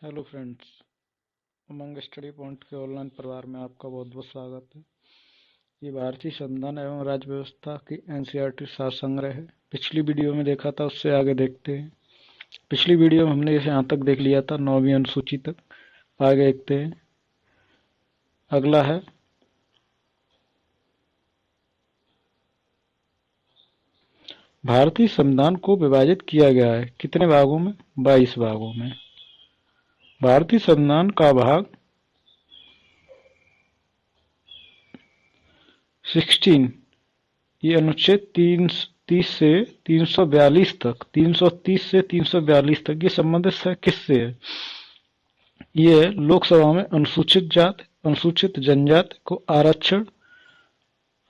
Hello friends, उमंग study point के online परिवार में आपका बहुत बहुत स्वागत है। ये भारतीय संविधान एवं राज्य व्यवस्था की एनसीईआरटी सार संग्रह है। पिछली वीडियो में देखा था, उससे आगे देखते हैं। पिछली वीडियो में हमने इसे यहाँ तक देख लिया था, 9वीं अनुसूची तक। आगे देखते हैं। अगला है भारतीय संविधान को विभाजित किया गया है। कितने भागों में? 22 भागों में। भारतीय संविधान का भाग 16, ये अनुच्छेद 30 से 342 तक, 330 से 342 तक, ये संबंधित है किससे है? ये लोकसभा में अनुसूचित जाति, अनुसूचित जनजाति को आरक्षण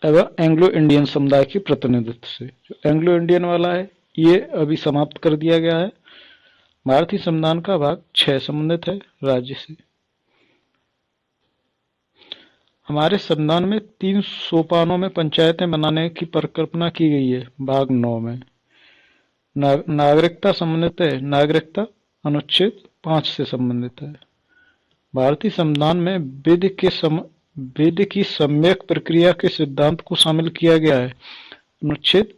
एवं एंग्लो इंडियन समुदाय के प्रतिनिधित्व से। जो एंग्लो इंडियन वाला है, ये अभी समाप्त कर दिया गया है। भारतीय संविधान का भाग 6 संबंधित है राज्य से। हमारे संविधान में 3 सोपानों में पंचायतें बनाने की परिकल्पना की गई है। भाग 9 में नागरिकता संबंधित है। नागरिकता अनुच्छेद 5 से संबंधित है। भारतीय संविधान में विधि की सम्यक प्रक्रिया के सिद्धांत को शामिल किया गया है। अनुच्छेद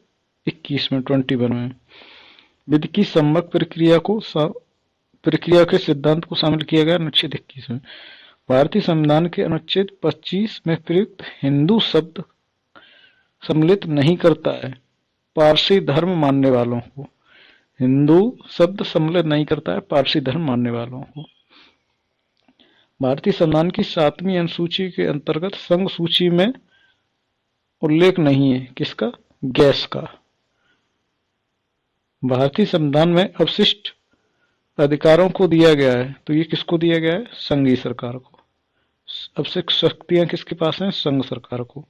21 में, 21 में विधि की सम्यक प्रक्रिया के सिद्धांत को शामिल किया गया। अनुच्छेद 21 में भारतीय संविधान के अनुच्छेद 25 में प्रयुक्त हिंदू शब्द सम्मिलित नहीं करता है पारसी धर्म मानने वालों को। हिंदू शब्द सम्मिलित नहीं करता है पारसी धर्म मानने वालों को। भारतीय संविधान की 7वीं अनुसूची के अंतर्गत संघ सूची में उल्लेख नहीं है। किसका? गैस का। भारतीय संविधान में अवशिष्ट अधिकारों को दिया गया है, तो ये किसको दिया गया है? संघीय सरकार को। अवशिष्ट शक्तियां किसके पास हैं? संघ सरकार को।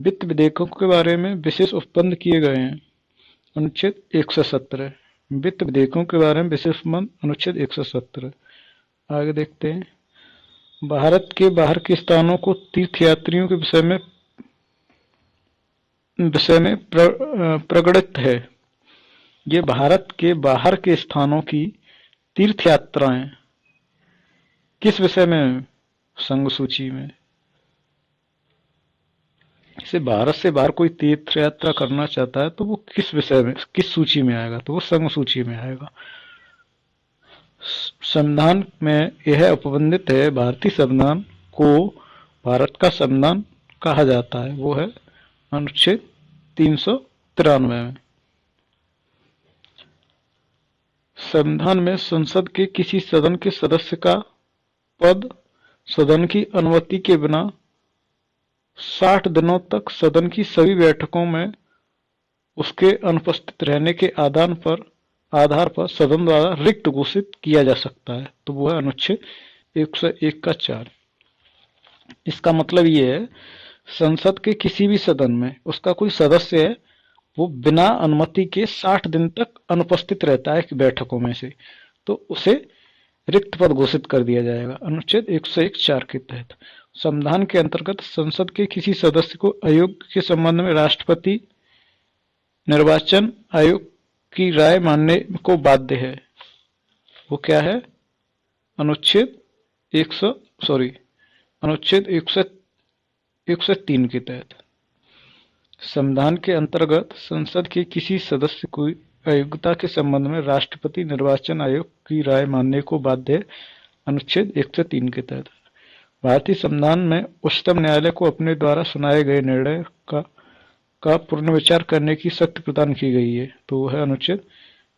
वित्त विधेयकों के बारे में विशेष उपबंध किए गए हैं। अनुच्छेद 117। वित्त विधेयकों के बारे में विशेष उपबंध अनुच्छेद 117। आगे देखते हैं। भारत के बाहर के स्थानों को तीर्थयात्रियों के विषय में प्रगणित है। ये भारत के बाहर के स्थानों की तीर्थ यात्राएं किस विषय में? संघ सूची में। इसे भारत से बाहर कोई तीर्थ यात्रा करना चाहता है तो वो किस विषय में, किस सूची में आएगा? तो वो संघ सूची में आएगा। संविधान में यह उपबंधित है। भारतीय संविधान को भारत का संविधान कहा जाता है, वो है अनुच्छेद 393 में। संविधान में संसद के किसी सदन के सदस्य का पद सदन की अनुमति के बिना 60 दिनों तक सदन की सभी बैठकों में उसके अनुपस्थित रहने के आधार पर सदन द्वारा रिक्त घोषित किया जा सकता है, तो वो है अनुच्छेद 101 का 4। इसका मतलब ये है, संसद के किसी भी सदन में उसका कोई सदस्य है, वो बिना अनुमति के 60 दिन तक अनुपस्थित रहता है बैठकों में से, तो उसे रिक्त पद घोषित कर दिया जाएगा अनुच्छेद 101(4) के तहत। संविधान के अंतर्गत संसद के किसी सदस्य को अयोग्य के संबंध में राष्ट्रपति निर्वाचन आयोग की राय मानने को बाध्य है। वो क्या है? अनुच्छेद 103 के तहत। संविधान के अंतर्गत संसद के किसी सदस्य को अयोग्यता के संबंध में राष्ट्रपति निर्वाचन आयोग की राय मानने को बाध्य है अनुच्छेद 103 के तहत। भारतीय संविधान में उच्चतम न्यायालय को अपने द्वारा सुनाए गए निर्णय का पुनर्विचार करने की शक्ति प्रदान की गई है, तो वो है अनुच्छेद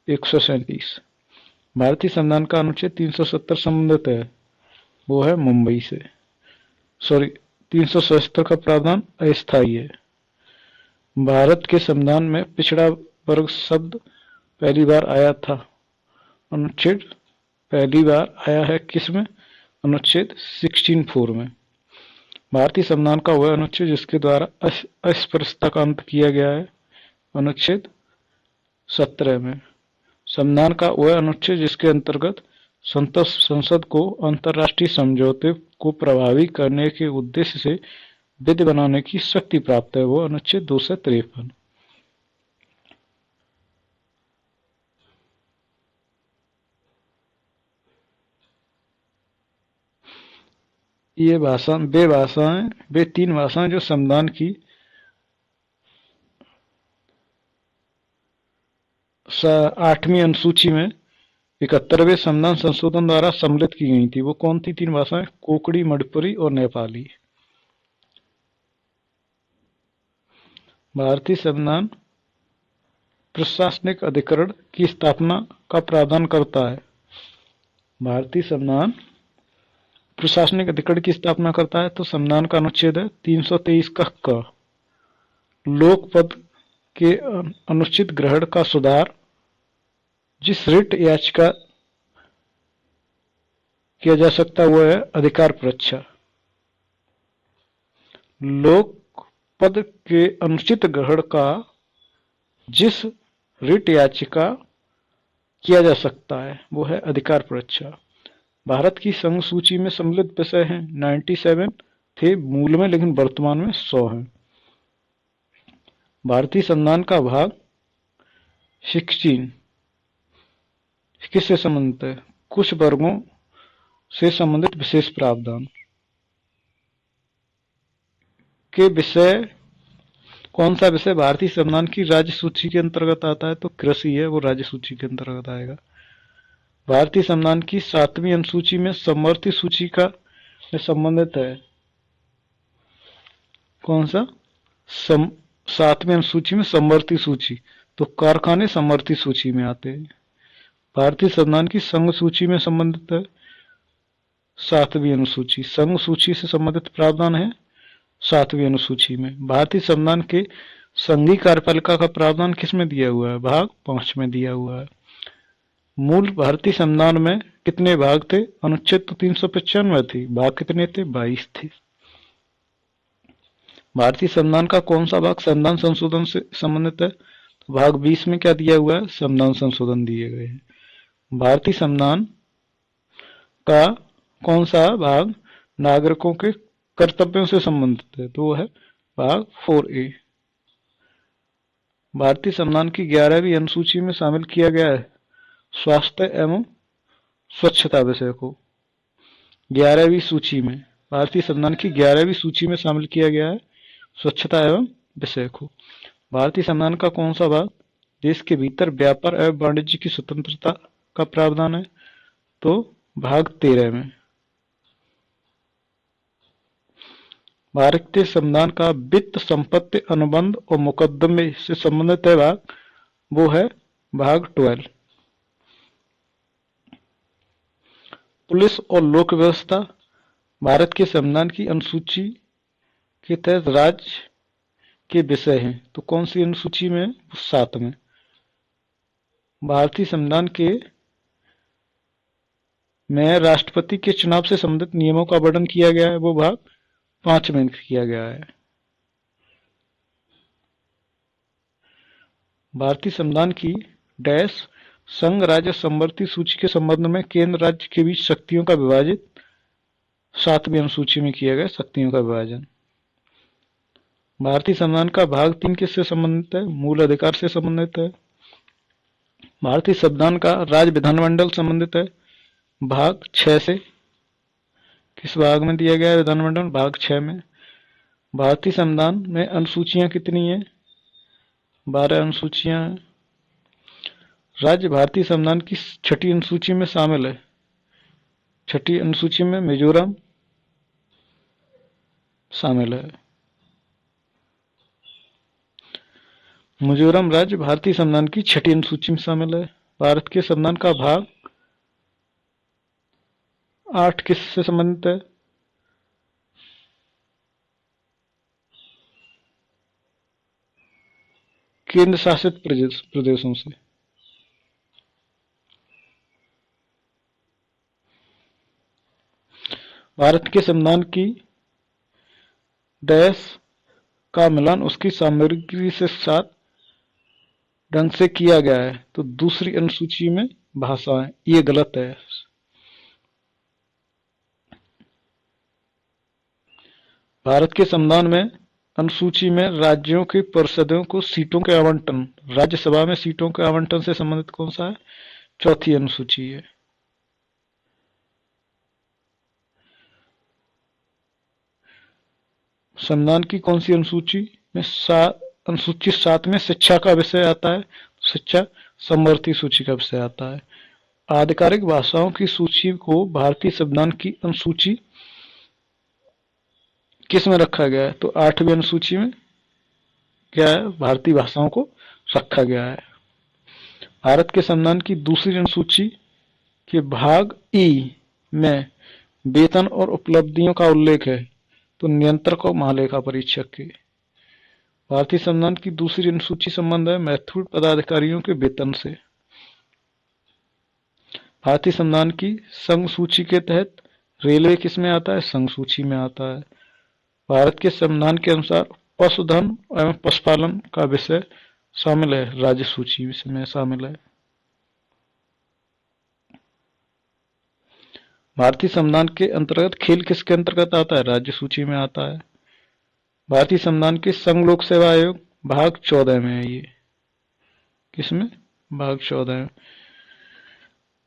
137। भारतीय संविधान का अनुच्छेद 370 संबंधित है, वो है मुंबई से। 377 का प्रावधान अस्थायी है। भारत के संविधान में पिछड़ा वर्ग शब्द पहली बार आया था। अनुच्छेद पहली बार आया है किसमें? अनुच्छेद 16(4) में। भारतीय संविधान का वह अनुच्छेद जिसके द्वारा अस्पृश्यता का अंत किया गया है, अनुच्छेद 17 में। संविधान का वह अनुच्छेद जिसके अंतर्गत संसद को अंतर्राष्ट्रीय समझौते को प्रभावी करने के उद्देश्य से विधि बनाने की शक्ति प्राप्त है, वो अनुच्छेद 253। ये भाषा वे तीन भाषाएं जो संविधान की 8वीं अनुसूची में 71वें संविधान संशोधन द्वारा सम्मिलित की गई थी। वो कौन सी तीन भाषाएं? कोंकणी, मणिपुरी और नेपाली। भारतीय संविधान प्रशासनिक अधिकरण की स्थापना का प्रावधान करता है। भारतीय संविधान प्रशासनिक अधिकरण की स्थापना करता है तो संविधान का अनुच्छेद है 323 का क। लोक पद के अनुचित ग्रहण का सुधार जिस रिट याचिका किया जा सकता है वो है अधिकार परीक्षा। लोक पद के अनुचित ग्रहण का जिस रिट याचिका किया जा सकता है वो है अधिकार परीक्षा। भारत की संघ सूची में सम्मिलित विषय हैं 97 थे मूल में, लेकिन वर्तमान में 100 हैं। भारतीय संविधान का भाग 16 किससे संबंधित है? कुछ वर्गों से संबंधित विशेष प्रावधान के विषय। कौन सा विषय भारतीय संविधान की राज्य सूची के अंतर्गत आता है? तो कृषि है, वो राज्य सूची के अंतर्गत आएगा। भारतीय संविधान की 7वीं अनुसूची में समवर्ती सूची का संबंधित है। कौन सा? 7वीं अनुसूची में समवर्ती सूची, तो कारखाने समवर्ती सूची में आते हैं। भारतीय संविधान की संघ सूची में संबंधित है 7वीं अनुसूची। संघ सूची से संबंधित प्रावधान है 7वीं अनुसूची में। भारतीय संविधान के संघीय कार्यपालिका का प्रावधान किसमें दिया हुआ है? भाग 5 में दिया हुआ है। मूल भारतीय संविधान में कितने भाग थे? अनुच्छेद तो 395 थी, भाग कितने थे? 22 थे। भारतीय संविधान का कौन सा भाग संविधान संशोधन से संबंधित है? तो भाग 20 में क्या दिया हुआ है? संविधान संशोधन दिए गए हैं। भारतीय संविधान का कौन सा भाग नागरिकों के कर्तव्यों से संबंधित है? तो वो है भाग 4A। भारतीय संविधान की 11वीं अनुसूची में शामिल किया गया है स्वास्थ्य एवं स्वच्छता विषय को। 11वीं सूची में, भारतीय संविधान की 11वीं सूची में शामिल किया गया है स्वच्छता एवं विषय को। भारतीय संविधान का कौन सा भाग देश के भीतर व्यापार एवं वाणिज्य की स्वतंत्रता का प्रावधान है? तो भाग 13 में। भारतीय संविधान का वित्त, संपत्ति, अनुबंध और मुकदमे से संबंधित है भाग, वो है भाग 12। पुलिस और लोक व्यवस्था भारत के संविधान की अनुसूची के तहत राज्य के विषय हैं, तो कौन सी अनुसूची में? 7 में। भारतीय संविधान के में राष्ट्रपति के चुनाव से संबंधित नियमों का वर्णन किया गया है, वो भाग 5 में किया गया है। भारतीय संविधान की डैश संघ राज्य समवर्ती सूची के संबंध में केंद्र राज्य के बीच शक्तियों का विभाजित 7वीं अनुसूची में किया गया शक्तियों का विभाजन। भारतीय संविधान का भाग 3 किससे संबंधित है? मूल अधिकार से संबंधित है। भारतीय संविधान का राज्य विधानमंडल संबंधित है भाग 6 से। किस भाग में दिया गया है विधानमंडल? भाग 6 में। भारतीय संविधान में अनुसूचियां कितनी है? 12 अनुसूचियां हैं। राज्य भारतीय संविधान की 6ठी अनुसूची में शामिल है। 6ठी अनुसूची में मिजोरम शामिल है। मिजोरम राज्य भारतीय संविधान की 6ठी अनुसूची में शामिल है। भारत के संविधान का भाग 8 किससे संबंधित है? केंद्र शासित प्रदेशों से। भारत के संविधान की डैश का मिलान उसकी सामग्री से साथ ढंग से किया गया है, तो दूसरी अनुसूची में भाषाएं, ये गलत है। भारत के संविधान में अनुसूची में राज्यों की परिषदों को सीटों के आवंटन, राज्यसभा में सीटों के आवंटन से संबंधित कौन सा है? 4थी अनुसूची है। संविधान की कौन सी अनुसूची में अनुसूची 7 में शिक्षा का विषय आता है? शिक्षा समवर्ती सूची का विषय आता है। आधिकारिक भाषाओं की सूची को भारतीय संविधान की अनुसूची किस में रखा गया है? तो 8वीं अनुसूची में क्या है? भारतीय भाषाओं को रखा गया है। भारत के संविधान की दूसरी अनुसूची के भाग ई में वेतन और उपलब्धियों का उल्लेख है, तो नियंत्रक और महालेखा परीक्षक के। भारतीय संविधान की दूसरी अनुसूची संबंध है महत्वपूर्ण पदाधिकारियों के वेतन से। भारतीय संविधान की संघ सूची के तहत रेलवे किस में आता है? संघ सूची में आता है। भारत के संविधान के अनुसार पशुधन एवं पशुपालन का विषय शामिल है, राज्य सूची में शामिल है। भारतीय संविधान के अंतर्गत खेल किसके अंतर्गत आता है? राज्य सूची में आता है। भारतीय संविधान के संघ लोक सेवा आयोग भाग 14 में है ये। किसमें? भाग 14 में।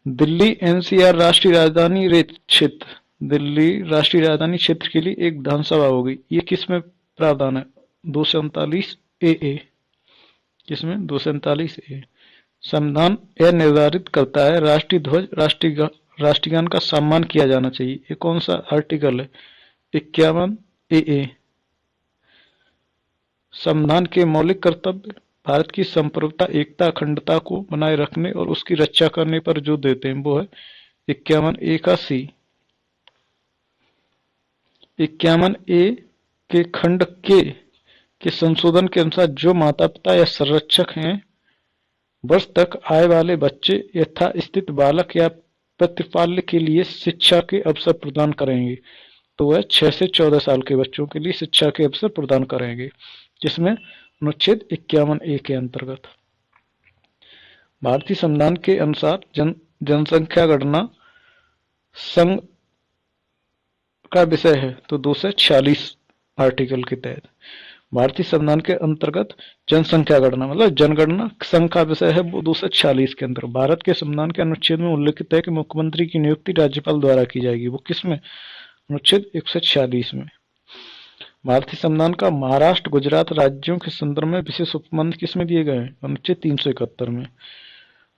दिल्ली एनसीआर राष्ट्रीय राजधानी क्षेत्र दिल्ली राष्ट्रीय राजधानी क्षेत्र के लिए एक विधानसभा होगी, ये किसमें प्रावधान है? 239 ए। किसमें? 239 ए। संविधान यह निर्धारित करता है राष्ट्रीय ध्वज राष्ट्रगान का सम्मान किया जाना चाहिए, ये कौन सा आर्टिकल है? 51 ए। संविधान के मौलिक कर्तव्य भारत की संप्रभुता, एकता, अखंडता को बनाए रखने और उसकी रक्षा करने पर जो देते हैं वो है 51 ए का सी। 51 ए के खंड के संशोधन के अनुसार जो माता पिता या संरक्षक हैं वर्ष तक आय वाले बच्चे यथा स्थित बालक या प्रतिपाल्य के लिए शिक्षा के अवसर प्रदान करेंगे, तो वह 6 से 14 साल के बच्चों के लिए शिक्षा के अवसर प्रदान करेंगे, जिसमें अनुच्छेद 51 ए के अंतर्गत। भारतीय संविधान के अनुसार जनसंख्या गणना संघ का विषय है, तो 246 आर्टिकल के तहत। भारतीय संविधान के अंतर्गत जनसंख्या गणना मतलब जनगणना संघ का विषय है, वो 246 के अंतर्गत। भारत के संविधान के अनुच्छेद में उल्लिखित है कि मुख्यमंत्री की नियुक्ति राज्यपाल द्वारा की जाएगी, वो किसमें? अनुच्छेद 146 में। भारतीय संविधान का महाराष्ट्र गुजरात राज्यों के संदर्भ में विशेष उपबंध किसमें दिए गए हैं? अनुच्छेद 371 में।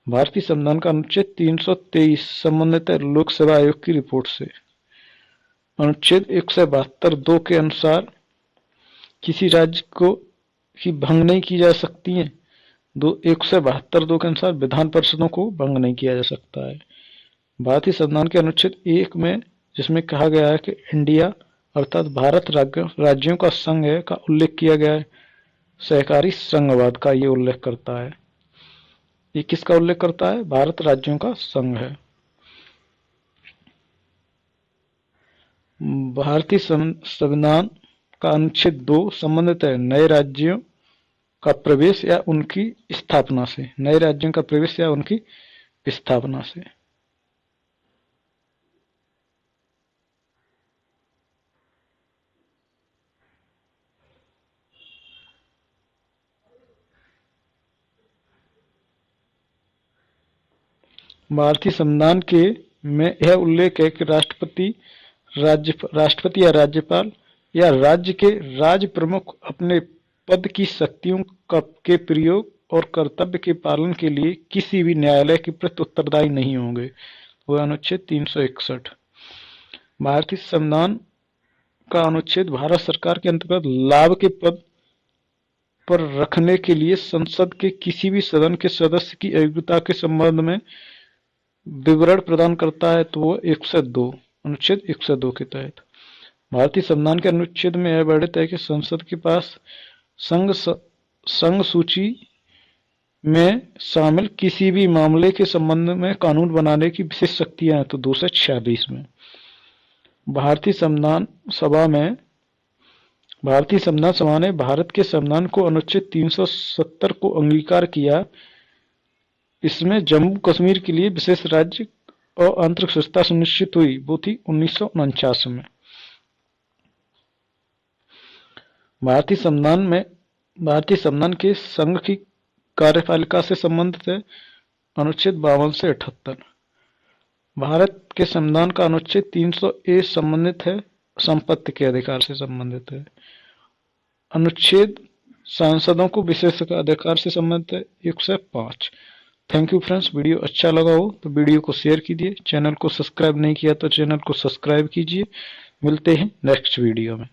भारतीय संविधान का अनुच्छेद 323 संबंधित है लोक सेवा आयोग की रिपोर्ट से। अनुच्छेद 172(2) के अनुसार किसी राज्य को की भंग नहीं की जा सकती है। 172(2) के अनुसार विधान परिषदों को भंग नहीं किया जा सकता है। भारतीय संविधान के अनुच्छेद 1 में जिसमें कहा गया है कि इंडिया अर्थात भारत राज्यों का संघ है का उल्लेख किया गया है, सहकारी संघवाद का ये उल्लेख करता है। ये किसका उल्लेख करता है? भारत राज्यों का संघ है। भारतीय संविधान का अनुच्छेद 2 संबंधित है नए राज्यों का प्रवेश या उनकी स्थापना से। नए राज्यों का प्रवेश या उनकी स्थापना से। भारतीय संविधान के में यह उल्लेख है कि राष्ट्रपति या राज्यपाल या राज्य के राज प्रमुख अपने पद की शक्तियों के प्रयोग और कर्तव्य के पालन के लिए किसी भी न्यायालय के प्रति उत्तरदायी नहीं होंगे, वह अनुच्छेद 361। भारतीय संविधान का अनुच्छेद भारत सरकार के अंतर्गत लाभ के पद पर रखने के लिए संसद के किसी भी सदन के सदस्य की अयोग्यता के संबंध में विवरण प्रदान करता है, तो वो 102 अनुच्छेद 102 के तहत। भारतीय संविधान के अनुच्छेद में यह वर्णित है कि संसद के पास संघ सूची में शामिल किसी भी मामले के संबंध में कानून बनाने की विशेष शक्तियां हैं, तो 246 में। भारतीय संविधान सभा ने भारत के संविधान को अनुच्छेद 370 को अंगीकार किया। इसमें जम्मू कश्मीर के लिए विशेष राज्य और आंतरिक स्वच्छता सुनिश्चित हुई, वो थी 1949 में। भारतीय संविधान के संघ की कार्यपालिका से संबंधित है अनुच्छेद 52 से 78। भारत के संविधान का अनुच्छेद 300 ए संबंधित है संपत्ति के अधिकार से संबंधित है। अनुच्छेद सांसदों को विशेषाधिकार से संबंधित है 105। Thank you friends. वीडियो अच्छा लगा हो तो वीडियो को शेयर कीजिए, चैनल को सब्सक्राइब नहीं किया तो चैनल को सब्सक्राइब कीजिए। मिलते हैं नेक्स्ट वीडियो में।